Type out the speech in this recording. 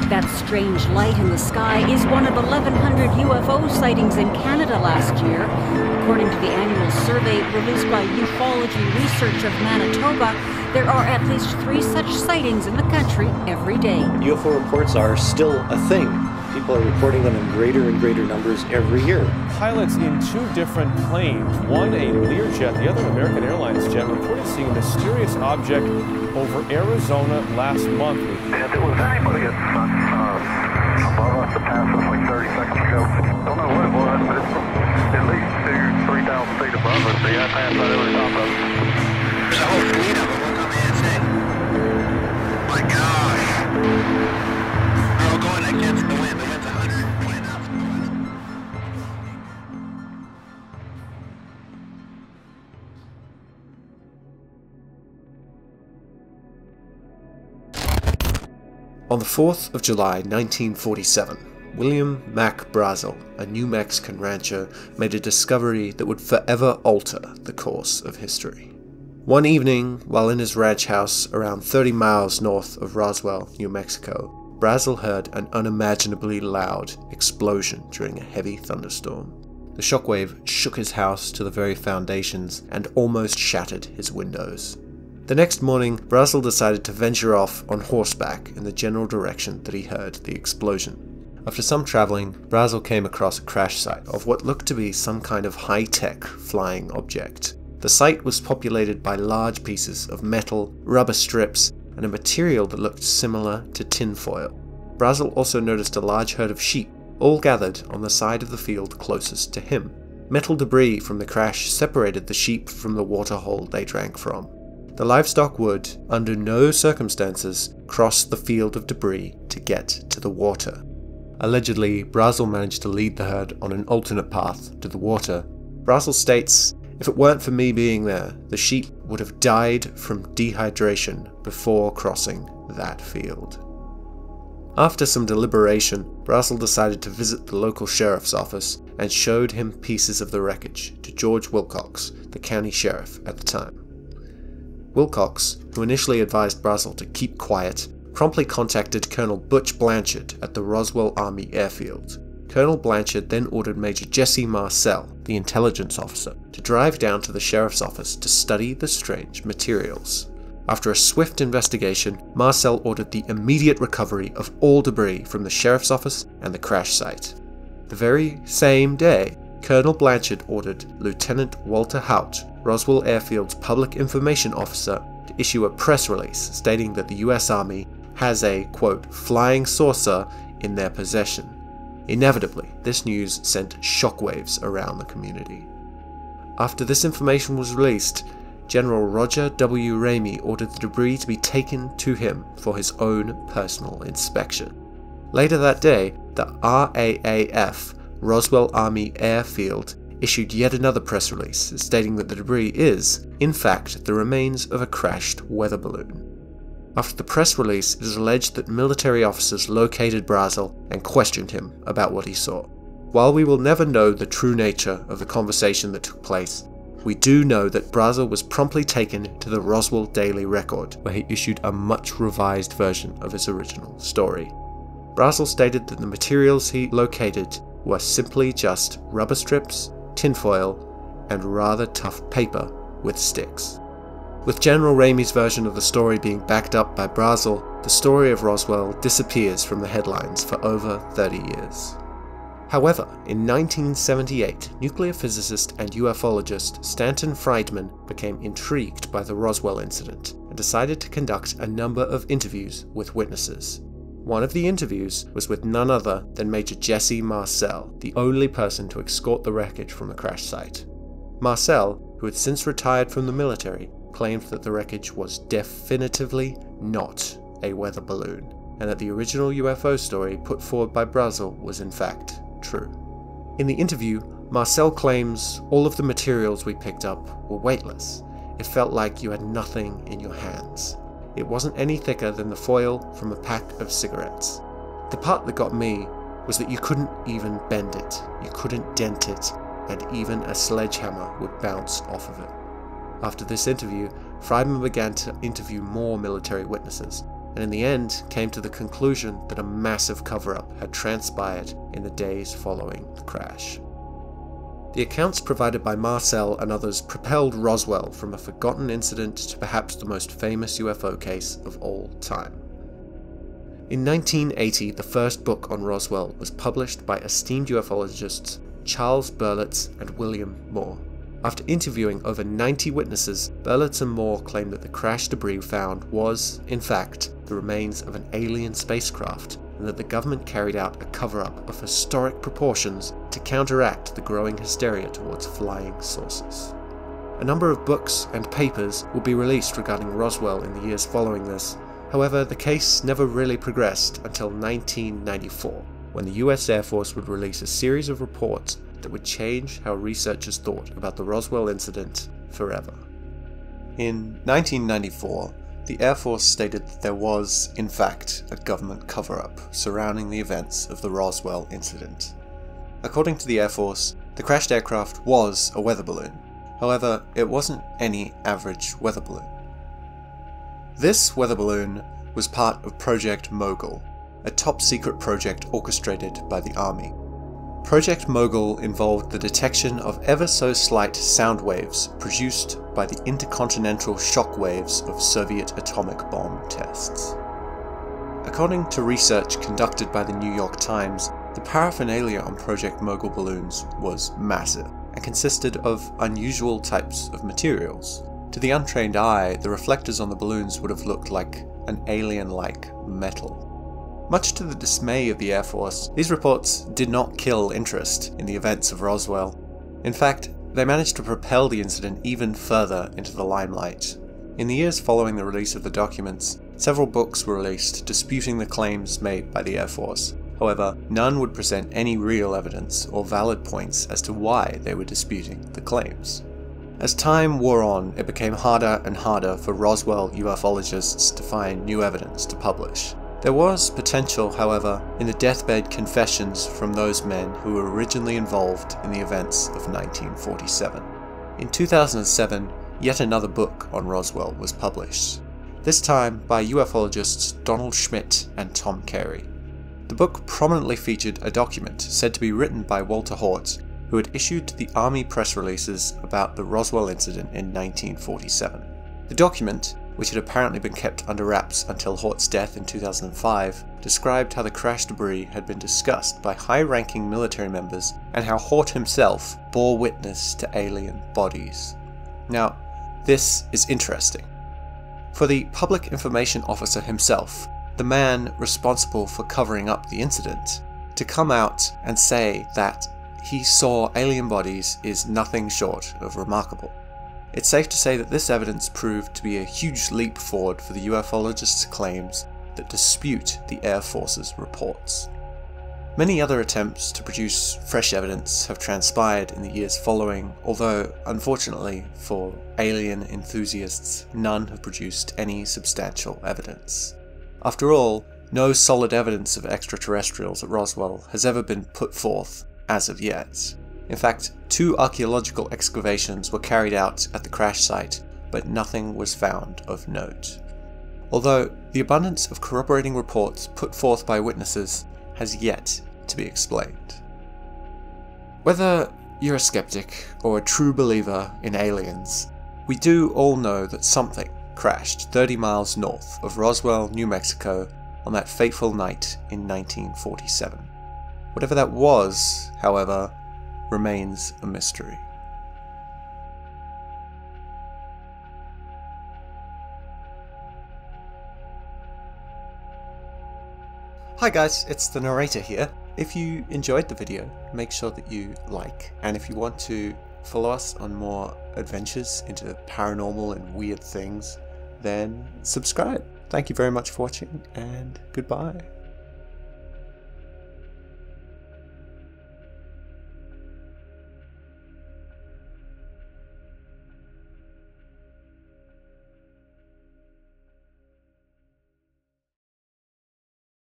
That strange light in the sky is one of 1,100 UFO sightings in Canada last year. According to the annual survey released by Ufology Research of Manitoba, there are at least 3 such sightings in the country every day. UFO reports are still a thing. People are reporting them in greater and greater numbers every year. Pilots in 2 different planes, one a Learjet, the other an American Airlines jet, reported seeing a mysterious object over Arizona last month. And it was anybody above us that passed us like 30 seconds ago. Don't know what it was, but it's from at least 2,000 to 3,000 feet above us. So yeah, passed right over the top of us. There's a whole fleet of them. Look on the inside. My gosh. We're all going against the wind. The wind's 120 knots. On the 4th of July 1947, William Mac Brazel, a New Mexican rancher, made a discovery that would forever alter the course of history. One evening, while in his ranch house around 30 miles north of Roswell, New Mexico, Brazel heard an unimaginably loud explosion during a heavy thunderstorm. The shockwave shook his house to the very foundations and almost shattered his windows. The next morning, Brazel decided to venture off on horseback in the general direction that he heard the explosion. After some traveling, Brazel came across a crash site of what looked to be some kind of high-tech flying object. The site was populated by large pieces of metal, rubber strips, and a material that looked similar to tinfoil. Brazel also noticed a large herd of sheep, all gathered on the side of the field closest to him. Metal debris from the crash separated the sheep from the waterhole they drank from. The livestock would, under no circumstances, cross the field of debris to get to the water. Allegedly, Brazel managed to lead the herd on an alternate path to the water. Brazel states, "If it weren't for me being there, the sheep would have died from dehydration before crossing that field." After some deliberation, Brazel decided to visit the local sheriff's office and showed him pieces of the wreckage to George Wilcox, the county sheriff at the time. Wilcox, who initially advised Brazel to keep quiet, promptly contacted Colonel Butch Blanchard at the Roswell Army Airfield. Colonel Blanchard then ordered Major Jesse Marcel, the intelligence officer, to drive down to the sheriff's office to study the strange materials. After a swift investigation, Marcel ordered the immediate recovery of all debris from the sheriff's office and the crash site. The very same day, Colonel Blanchard ordered Lieutenant Walter Haut, Roswell Airfield's public information officer, to issue a press release stating that the US Army has a, quote, flying saucer in their possession. Inevitably, this news sent shockwaves around the community. After this information was released, General Roger W. Ramey ordered the debris to be taken to him for his own personal inspection. Later that day, the RAAF, Roswell Army Airfield, issued yet another press release stating that the debris is, in fact, the remains of a crashed weather balloon. After the press release, it is alleged that military officers located Brazel and questioned him about what he saw. While we will never know the true nature of the conversation that took place, we do know that Brazel was promptly taken to the Roswell Daily Record, where he issued a much revised version of his original story. Brazel stated that the materials he located were simply just rubber strips, tinfoil, and rather tough paper with sticks. With General Ramey's version of the story being backed up by Brazel, the story of Roswell disappears from the headlines for over 30 years. However, in 1978, nuclear physicist and ufologist Stanton Friedman became intrigued by the Roswell Incident and decided to conduct a number of interviews with witnesses. One of the interviews was with none other than Major Jesse Marcel, the only person to escort the wreckage from the crash site. Marcel, who had since retired from the military, claimed that the wreckage was definitively not a weather balloon, and that the original UFO story put forward by Brazel was in fact true. In the interview, Marcel claims all of the materials we picked up were weightless. It felt like you had nothing in your hands. It wasn't any thicker than the foil from a pack of cigarettes. The part that got me was that you couldn't even bend it, you couldn't dent it, and even a sledgehammer would bounce off of it. After this interview, Friedman began to interview more military witnesses, and in the end came to the conclusion that a massive cover-up had transpired in the days following the crash. The accounts provided by Brazel and others propelled Roswell from a forgotten incident to perhaps the most famous UFO case of all time. In 1980, the first book on Roswell was published by esteemed ufologists Charles Berlitz and William Moore. After interviewing over 90 witnesses, Berlitz and Moore claimed that the crash debris found was, in fact, the remains of an alien spacecraft, and that the government carried out a cover-up of historic proportions to counteract the growing hysteria towards flying saucers. A number of books and papers will be released regarding Roswell in the years following this. However, the case never really progressed until 1994, when the US Air Force would release a series of reports that would change how researchers thought about the Roswell incident forever. In 1994, the Air Force stated that there was, in fact, a government cover-up surrounding the events of the Roswell incident. According to the Air Force, the crashed aircraft was a weather balloon. However, it wasn't any average weather balloon. This weather balloon was part of Project Mogul, a top-secret project orchestrated by the Army. Project Mogul involved the detection of ever-so-slight sound waves produced by the intercontinental shock waves of Soviet atomic bomb tests. According to research conducted by the New York Times, the paraphernalia on Project Mogul balloons was massive and consisted of unusual types of materials. To the untrained eye, the reflectors on the balloons would have looked like an alien-like metal. Much to the dismay of the Air Force, these reports did not kill interest in the events of Roswell. In fact, they managed to propel the incident even further into the limelight. In the years following the release of the documents, several books were released disputing the claims made by the Air Force. However, none would present any real evidence or valid points as to why they were disputing the claims. As time wore on, it became harder and harder for Roswell ufologists to find new evidence to publish. There was potential, however, in the deathbed confessions from those men who were originally involved in the events of 1947. In 2007, yet another book on Roswell was published, this time by ufologists Donald Schmitt and Tom Carey. The book prominently featured a document said to be written by Walter Haut, who had issued the Army press releases about the Roswell incident in 1947. The document, which had apparently been kept under wraps until Haut's death in 2005, described how the crash debris had been discussed by high-ranking military members and how Haut himself bore witness to alien bodies. Now, this is interesting. For the public information officer himself, the man responsible for covering up the incident, to come out and say that he saw alien bodies is nothing short of remarkable. It's safe to say that this evidence proved to be a huge leap forward for the ufologists' claims that dispute the Air Force's reports. Many other attempts to produce fresh evidence have transpired in the years following, although, unfortunately for alien enthusiasts, none have produced any substantial evidence. After all, no solid evidence of extraterrestrials at Roswell has ever been put forth as of yet. In fact, 2 archaeological excavations were carried out at the crash site, but nothing was found of note. Although the abundance of corroborating reports put forth by witnesses has yet to be explained. Whether you're a skeptic or a true believer in aliens, we do all know that something crashed 30 miles north of Roswell, New Mexico on that fateful night in 1947. Whatever that was, however, remains a mystery. Hi guys, it's the Narrator here. If you enjoyed the video, make sure that you like, and if you want to follow us on more adventures into paranormal and weird things, then subscribe. Thank you very much for watching, and goodbye.